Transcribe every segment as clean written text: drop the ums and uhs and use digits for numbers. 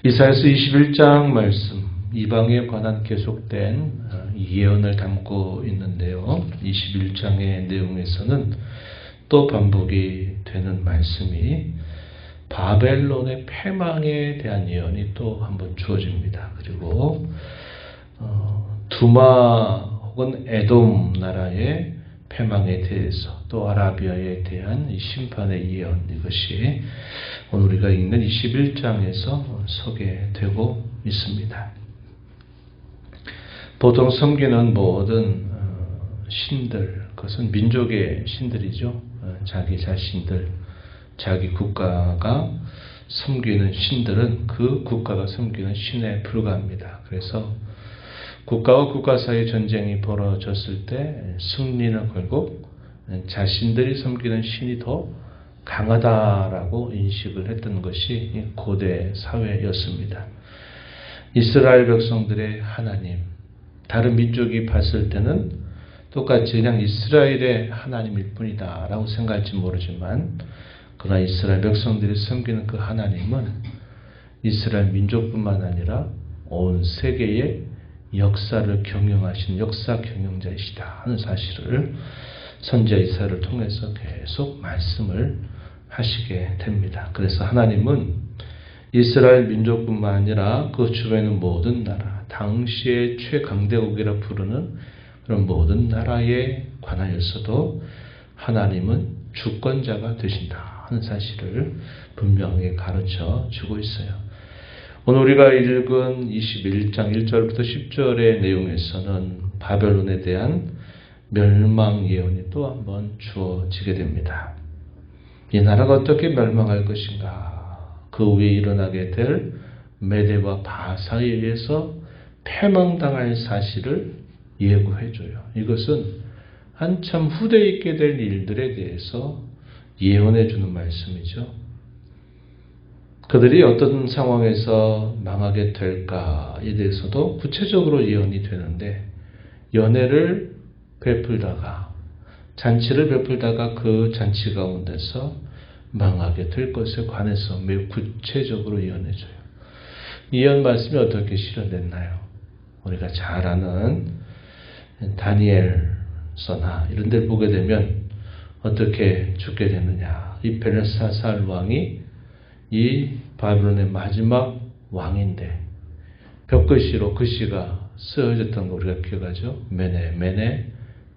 이사야서 21장 말씀, 이방에 관한 계속된 예언을 담고 있는데요. 21장의 내용에서는 또 반복이 되는 말씀이 바벨론의 패망에 대한 예언이 또 한번 주어집니다. 그리고 두마 혹은 에돔 나라의 패망에 대해서 또 아라비아에 대한 심판의 예언, 이것이 오늘 우리가 읽는 21장에서 소개되고 있습니다. 보통 섬기는 모든 신들, 그것은 민족의 신들이죠. 자기 자신들, 자기 국가가 섬기는 신들은 그 국가가 섬기는 신에 불과합니다. 그래서 국가와 국가 사이의 전쟁이 벌어졌을 때 승리는 결국 자신들이 섬기는 신이 더 강하다라고 인식을 했던 것이 고대 사회였습니다. 이스라엘 백성들의 하나님, 다른 민족이 봤을 때는 똑같이 그냥 이스라엘의 하나님일 뿐이다 라고 생각할지 모르지만, 그러나 이스라엘 백성들이 섬기는 그 하나님은 이스라엘 민족뿐만 아니라 온 세계의 역사를 경영하시는 역사 경영자이시다 하는 사실을 선지자 이사야를 통해서 계속 말씀을 하시게 됩니다. 그래서 하나님은 이스라엘 민족뿐만 아니라 그 주변에 있는 모든 나라, 당시의 최강대국이라 부르는 그런 모든 나라에 관하여서도 하나님은 주권자가 되신다 하는 사실을 분명히 가르쳐 주고 있어요. 오늘 우리가 읽은 21장 1절부터 10절의 내용에서는 바벨론에 대한 멸망 예언이 또 한번 주어지게 됩니다. 이 나라가 어떻게 멸망할 것인가? 그 위에 일어나게 될 메대와 바사에 의해서 패망당할 사실을 예고해줘요. 이것은 한참 후대에 있게 될 일들에 대해서 예언해주는 말씀이죠. 그들이 어떤 상황에서 망하게 될까에 대해서도 구체적으로 예언이 되는데, 연회를 베풀다가, 잔치를 베풀다가 그 잔치 가운데서 망하게 될 것에 관해서 매우 구체적으로 예언해줘요. 이 예언 말씀이 어떻게 실현됐나요? 우리가 잘 아는 다니엘서나 이런 데를 보게 되면 어떻게 죽게 되느냐. 이 벨사살 왕이 이 바벨론의 마지막 왕인데 벽글씨로 글씨가 쓰여졌던 거 우리가 기억하죠. 메네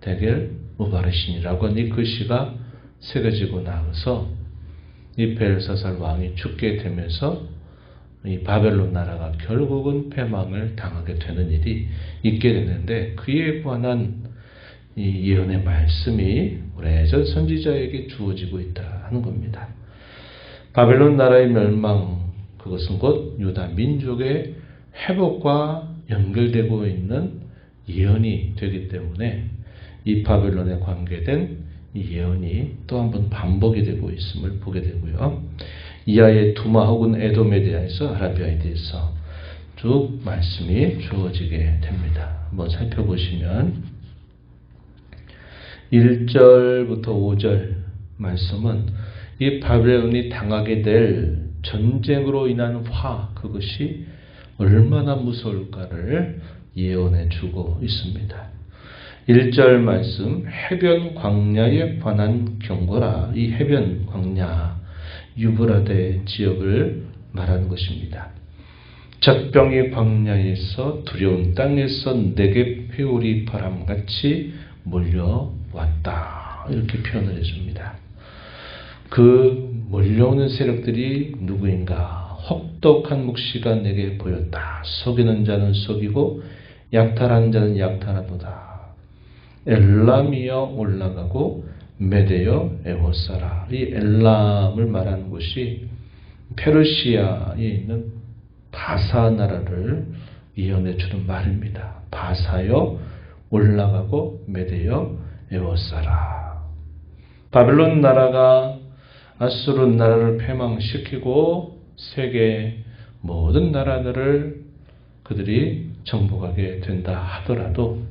데겔 우바르신이라고 하는 이 글씨가 새겨지고 나서 이 벨사살 왕이 죽게 되면서 이 바벨론 나라가 결국은 패망을 당하게 되는 일이 있게 되는데, 그에 관한 이 예언의 말씀이 오래전 선지자에게 주어지고 있다 하는 겁니다. 바벨론 나라의 멸망, 그것은 곧 유다 민족의 회복과 연결되고 있는 예언이 되기 때문에 이 바벨론에 관계된 이 예언이 또 한번 반복이 되고 있음을 보게 되고요. 이하의 두마 혹은 에돔에 대해서, 아라비아에 대해서 쭉 말씀이 주어지게 됩니다. 한번 살펴보시면 1절부터 5절 말씀은 이 바벨론이 당하게 될 전쟁으로 인한 화, 그것이 얼마나 무서울까를 예언해 주고 있습니다. 1절 말씀, 해변 광야에 관한 경고라. 이 해변 광야, 유브라데 지역을 말하는 것입니다. 젖병이 광야에서 두려운 땅에서 내게 회오리 바람같이 몰려왔다. 이렇게 표현을 해줍니다. 그 몰려오는 세력들이 누구인가? 혹독한 묵시가 내게 보였다. 속이는 자는 속이고 약탈한 자는 약탈하도다. 엘람이여 올라가고 메대여 에워싸라. 이 엘람을 말하는 곳이 페르시아에 있는 바사 나라를 예언해 주는 말입니다. 바사여 올라가고 메대여 에워싸라. 바벨론 나라가 아수르 나라를 패망시키고 세계 모든 나라들을 그들이 정복하게 된다 하더라도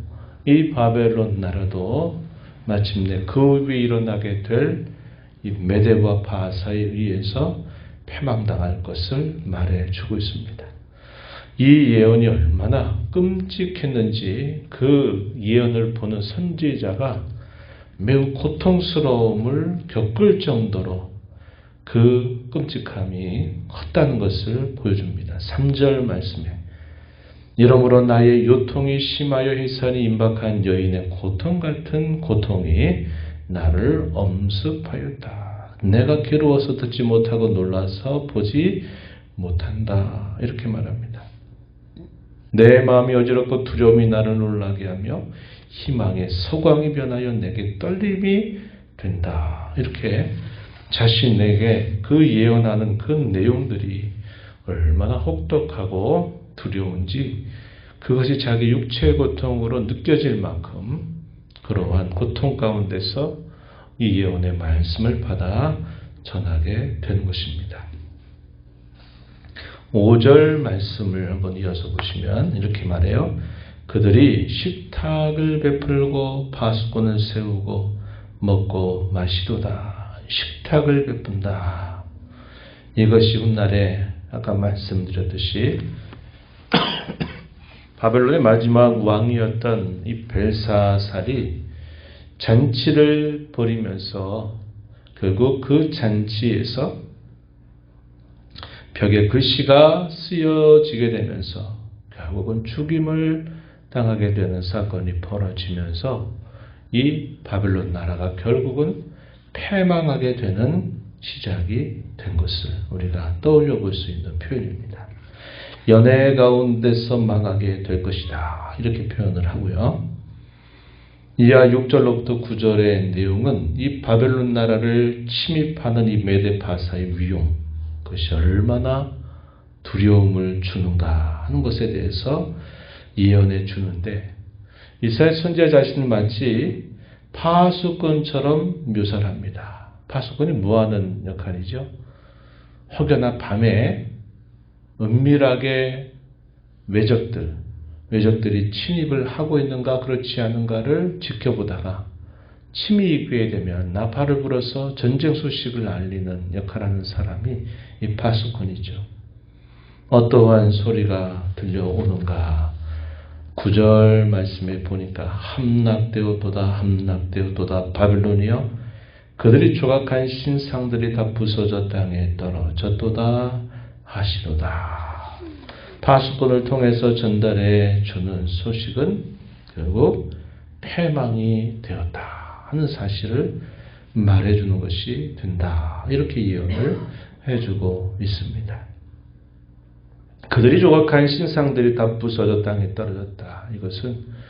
이 바벨론 나라도 마침내 그 위에 일어나게 될 이 메대와 바사에 의해서 패망당할 것을 말해주고 있습니다. 이 예언이 얼마나 끔찍했는지 그 예언을 보는 선지자가 매우 고통스러움을 겪을 정도로 그 끔찍함이 컸다는 것을 보여줍니다. 3절 말씀에 이러므로 나의 요통이 심하여 해산이 임박한 여인의 고통 같은 고통이 나를 엄습하였다. 내가 괴로워서 듣지 못하고 놀라서 보지 못한다. 이렇게 말합니다. 내 마음이 어지럽고 두려움이 나를 놀라게 하며 희망의 서광이 변하여 내게 떨림이 된다. 이렇게 자신에게 그 예언하는 그 내용들이 얼마나 혹독하고 두려운지 그것이 자기 육체의 고통으로 느껴질 만큼 그러한 고통 가운데서 이 예언의 말씀을 받아 전하게 되는 것입니다. 5절 말씀을 한번 이어서 보시면 이렇게 말해요. 그들이 식탁을 베풀고 파수꾼을 세우고 먹고 마시도다. 식탁을 베푼다. 이것이 훗날에 아까 말씀드렸듯이 바벨론의 마지막 왕이었던 이 벨사살이 잔치를 벌이면서 결국 그 잔치에서 벽에 글씨가 쓰여지게 되면서 결국은 죽임을 당하게 되는 사건이 벌어지면서 이 바벨론 나라가 결국은 패망하게 되는 시작이 된 것을 우리가 떠올려 볼 수 있는 표현입니다. 연애 가운데서 망하게 될 것이다. 이렇게 표현을 하고요. 이하 6절로부터 9절의 내용은 이 바벨론 나라를 침입하는 이 메데파사의 위용, 그것이 얼마나 두려움을 주는가 하는 것에 대해서 예언해 주는데 이스라엘 선지자 자신을 마치 파수꾼처럼 묘사를 합니다. 파수꾼이 뭐하는 역할이죠? 혹여나 밤에 은밀하게 외적들이 침입을 하고 있는가 그렇지 않은가를 지켜보다가 침입이 되면 나팔을 불어서 전쟁 소식을 알리는 역할을 하는 사람이 이 파수꾼이죠. 어떠한 소리가 들려오는가 9절 말씀에 보니까 함락되어도다 바빌론이여 그들이 조각한 신상들이 다 부서져 땅에 떨어졌도다 하시도다. 파수꾼을 통해서 전달해 주는 소식은 결국 패망이 되었다 하는 사실을 말해주는 것이 된다. 이렇게 예언을 해주고 있습니다. 그들이 조각한 신상들이 다 부서져 땅에 떨어졌다. 이것은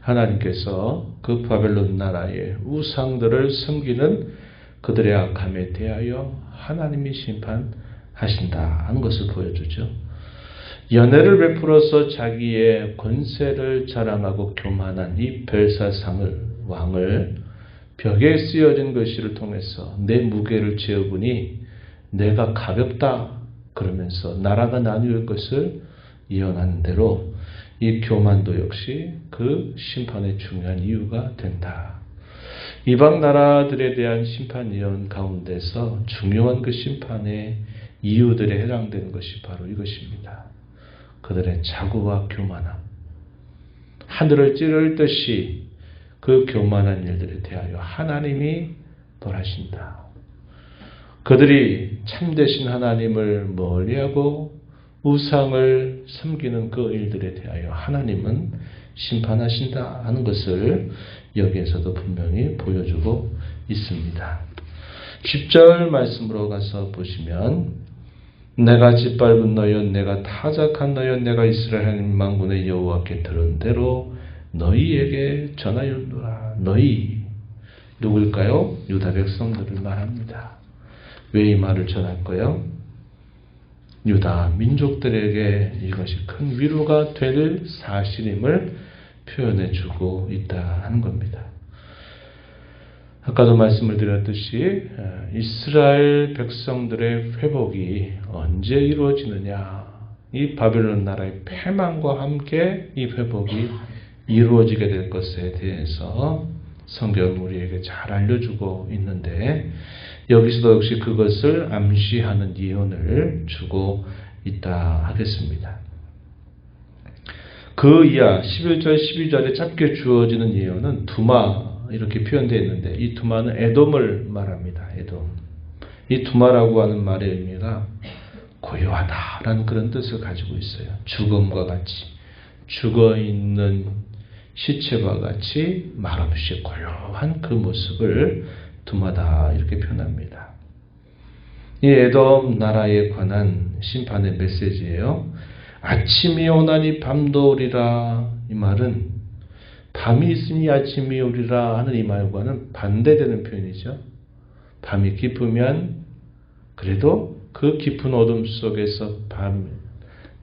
하나님께서 그 바벨론 나라의 우상들을 섬기는 그들의 악함에 대하여 하나님이 심판하신다 하는 것을 보여주죠. 연애를 베풀어서 자기의 권세를 자랑하고 교만한 이 벨사상을 왕을 벽에 쓰여진 글씨를 통해서 내 무게를 재어보니 내가 가볍다 그러면서 나라가 나뉘을 것을 예언하는 대로 이 교만도 역시 그 심판의 중요한 이유가 된다. 이방 나라들에 대한 심판 예언 가운데서 중요한 그 심판의 이유들에 해당되는 것이 바로 이것입니다. 그들의 자구와 교만함, 하늘을 찌를 듯이 그 교만한 일들에 대하여 하나님이 벌하신다. 그들이 참되신 하나님을 멀리하고 우상을 섬기는 그 일들에 대하여 하나님은 심판하신다 하는 것을 여기에서도 분명히 보여주고 있습니다. 10절 말씀으로 가서 보시면 내가 짓밟은 너여 내가 타작한 너여 내가 이스라엘 하나님 만군의 여호와께 들은 대로 너희에게 전하였노라. 너희 누구일까요? 유다 백성들을 말합니다. 왜 이 말을 전할까요? 유다 민족들에게 이것이 큰 위로가 될 사실임을 표현해 주고 있다 하는 겁니다. 아까도 말씀을 드렸듯이 이스라엘 백성들의 회복이 언제 이루어지느냐. 이 바벨론 나라의 패망과 함께 이 회복이 이루어지게 될 것에 대해서 성경은 우리에게 잘 알려주고 있는데 여기서도 역시 그것을 암시하는 예언을 주고 있다 하겠습니다. 그 이하 11절 12절에 짧게 주어지는 예언은 두마 이렇게 표현되어 있는데, 이 두마는 에돔을 말합니다. 에돔. 이 두마라고 하는 말의 의미가 고요하다라는 그런 뜻을 가지고 있어요. 죽음과 같이, 죽어있는 시체와 같이 말없이 고요한 그 모습을 두마다 이렇게 표현합니다. 이 에돔 나라에 관한 심판의 메시지예요. 아침이 오나니 밤도 오리라. 이 말은 밤이 있으니 아침이 오리라 하는 이 말과는 반대되는 표현이죠. 밤이 깊으면 그래도 그 깊은 어둠 속에서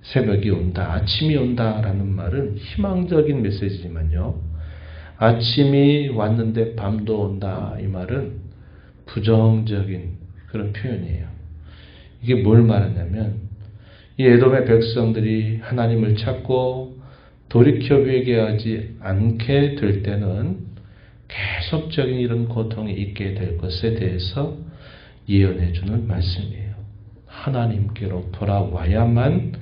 새벽이 온다, 아침이 온다라는 말은 희망적인 메시지지만요, 아침이 왔는데 밤도 온다 이 말은 부정적인 그런 표현이에요. 이게 뭘 말하냐면, 이 에돔의 백성들이 하나님을 찾고 돌이켜 회개하지 않게 될 때는 계속적인 이런 고통이 있게 될 것에 대해서 예언해 주는 말씀이에요. 하나님께로 돌아와야만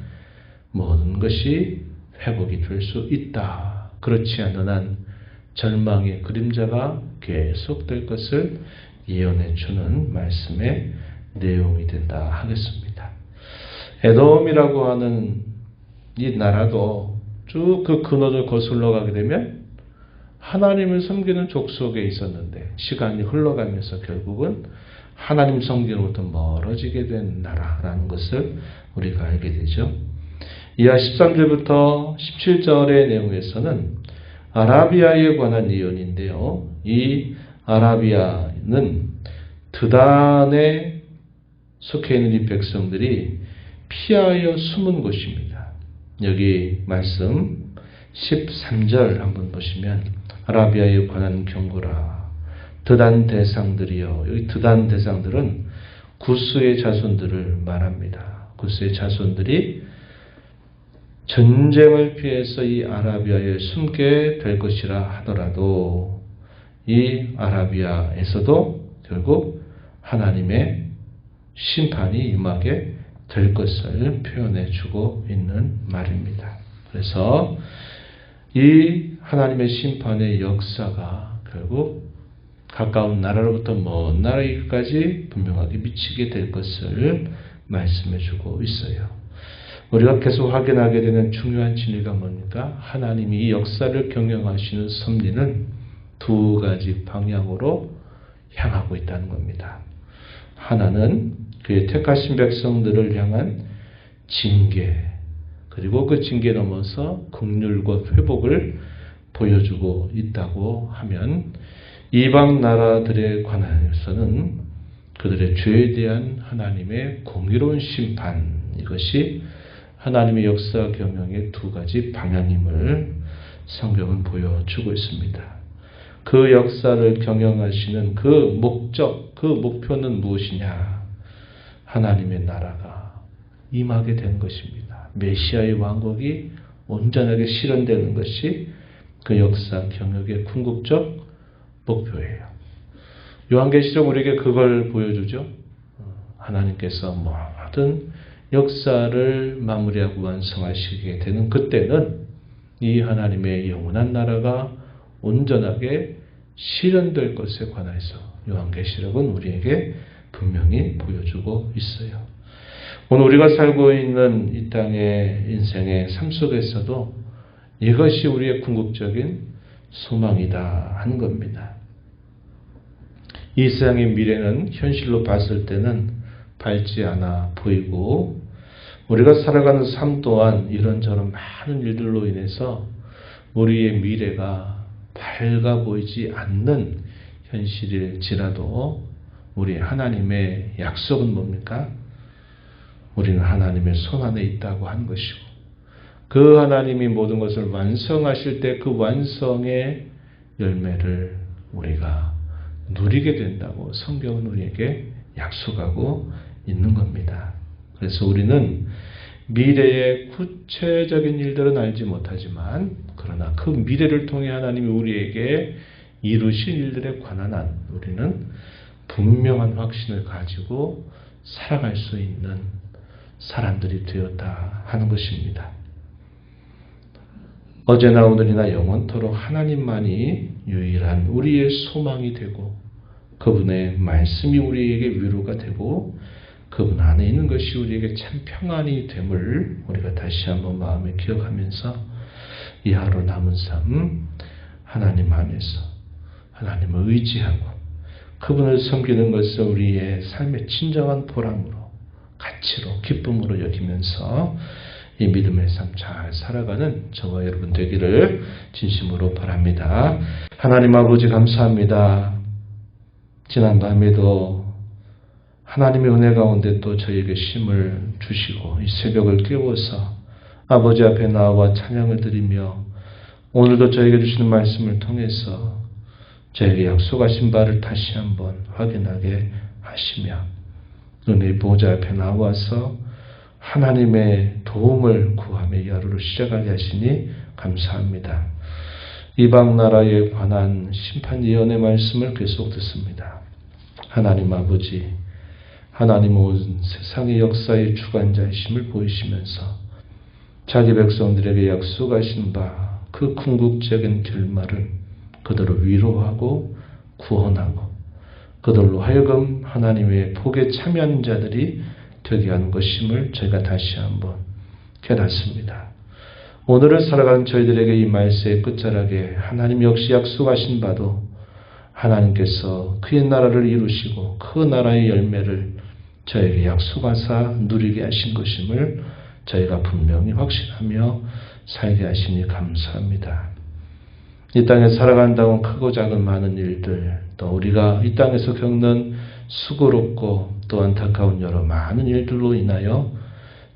모든 것이 회복이 될 수 있다. 그렇지 않은 한 절망의 그림자가 계속될 것을 예언해 주는 말씀의 내용이 된다 하겠습니다. 에돔이라고 하는 이 나라도 쭉 그 근원을 거슬러 가게 되면 하나님을 섬기는 족속에 있었는데 시간이 흘러가면서 결국은 하나님 섬기로부터 멀어지게 된 나라라는 것을 우리가 알게 되죠. 이하 13절부터 17절의 내용에서는 아라비아에 관한 예언인데요. 이 아라비아는 드단에 속해 있는 이 백성들이 피하여 숨은 곳입니다. 여기 말씀 13절 한번 보시면 아라비아에 관한 경고라. 드단 대상들이요. 여기 드단 대상들은 구스의 자손들을 말합니다. 구스의 자손들이 전쟁을 피해서 이 아라비아에 숨게 될 것이라 하더라도 이 아라비아에서도 결국 하나님의 심판이 임하게 될 것을 표현해 주고 있는 말입니다. 그래서 이 하나님의 심판의 역사가 결국 가까운 나라로부터 먼 나라에까지 분명하게 미치게 될 것을 말씀해 주고 있어요. 우리가 계속 확인하게 되는 중요한 진리가 뭡니까? 하나님이 이 역사를 경영하시는 섭리는 두 가지 방향으로 향하고 있다는 겁니다. 하나는 그의 택하신 백성들을 향한 징계, 그리고 그 징계 넘어서 긍휼과 회복을 보여주고 있다고 하면, 이방 나라들에 관하여서는 그들의 죄에 대한 하나님의 공의로운 심판, 이것이 하나님의 역사 경영의 두 가지 방향임을 성경은 보여주고 있습니다. 그 역사를 경영하시는 그 목적, 그 목표는 무엇이냐? 하나님의 나라가 임하게 된 것입니다. 메시아의 왕국이 온전하게 실현되는 것이 그 역사 경영의 궁극적 목표예요. 요한계시록 우리에게 그걸 보여주죠. 하나님께서 모든 역사를 마무리하고 완성하시게 되는 그때는 이 하나님의 영원한 나라가 온전하게 실현될 것에 관해서 요한계시록은 우리에게 분명히 보여주고 있어요. 오늘 우리가 살고 있는 이 땅의 인생의 삶 속에서도 이것이 우리의 궁극적인 소망이다 하는 겁니다. 이 세상의 미래는 현실로 봤을 때는 밝지 않아 보이고, 우리가 살아가는 삶 또한 이런저런 많은 일들로 인해서 우리의 미래가 밝아 보이지 않는 현실일지라도 우리 하나님의 약속은 뭡니까? 우리는 하나님의 손안에 있다고 하는 것이고, 그 하나님이 모든 것을 완성하실 때 그 완성의 열매를 우리가 누리게 된다고 성경은 우리에게 약속하고 있는 겁니다. 그래서 우리는 미래의 구체적인 일들은 알지 못하지만, 그러나 그 미래를 통해 하나님이 우리에게 이루신 일들에 관한 한 우리는 분명한 확신을 가지고 살아갈 수 있는 사람들이 되었다 하는 것입니다. 어제나 오늘이나 영원토록 하나님만이 유일한 우리의 소망이 되고 그분의 말씀이 우리에게 위로가 되고 그분 안에 있는 것이 우리에게 참 평안이 됨을 우리가 다시 한번 마음에 기억하면서 이 하루 남은 삶 하나님 안에서 하나님을 의지하고 그분을 섬기는 것을 우리의 삶의 진정한 보람으로 가치로 기쁨으로 여기면서 이 믿음의 삶 잘 살아가는 저와 여러분 되기를 진심으로 바랍니다. 하나님 아버지 감사합니다. 지난 밤에도 하나님의 은혜 가운데 또 저에게 힘을 주시고 이 새벽을 깨워서 아버지 앞에 나와 찬양을 드리며 오늘도 저에게 주시는 말씀을 통해서 저에게 약속하신 바를 다시 한번 확인하게 하시며 은혜의 보좌 앞에 나와서 하나님의 도움을 구하며 이 하루를 시작하게 하시니 감사합니다. 이방 나라에 관한 심판 예언의 말씀을 계속 듣습니다. 하나님 아버지, 하나님 온 세상의 역사의 주관자이심을 보이시면서 자기 백성들에게 약속하신 바 그 궁극적인 결말은 그들을 위로하고 구원하고 그들로 하여금 하나님의 복에 참여하는 자들이 되게 하는 것임을 저희가 다시 한번 깨닫습니다. 오늘을 살아가는 저희들에게 이 말세의 끝자락에 하나님 역시 약속하신 바도 하나님께서 그의 나라를 이루시고 그 나라의 열매를 저에게 약속하사 누리게 하신 것임을 저희가 분명히 확신하며 살게 하시니 감사합니다. 이 땅에 살아간다고 크고 작은 많은 일들, 또 우리가 이 땅에서 겪는 수고롭고 또 안타까운 여러 많은 일들로 인하여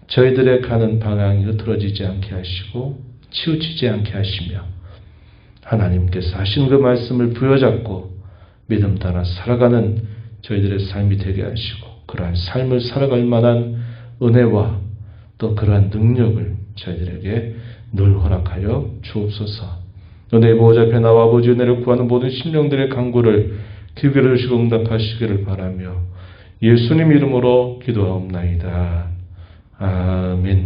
저희들의 가는 방향이 흐트러지지 않게 하시고 치우치지 않게 하시며 하나님께서 하신 그 말씀을 부여잡고 믿음 따라 살아가는 저희들의 삶이 되게 하시고 그러한 삶을 살아갈 만한 은혜와 또 그러한 능력을 저희들에게 늘 허락하여 주옵소서. 은혜의 보호자 앞에 나와 아버지 은혜를 구하는 모든 심령들의 간구를 귀 기울여 주시고 응답하시기를 바라며 예수님 이름으로 기도하옵나이다. 아멘.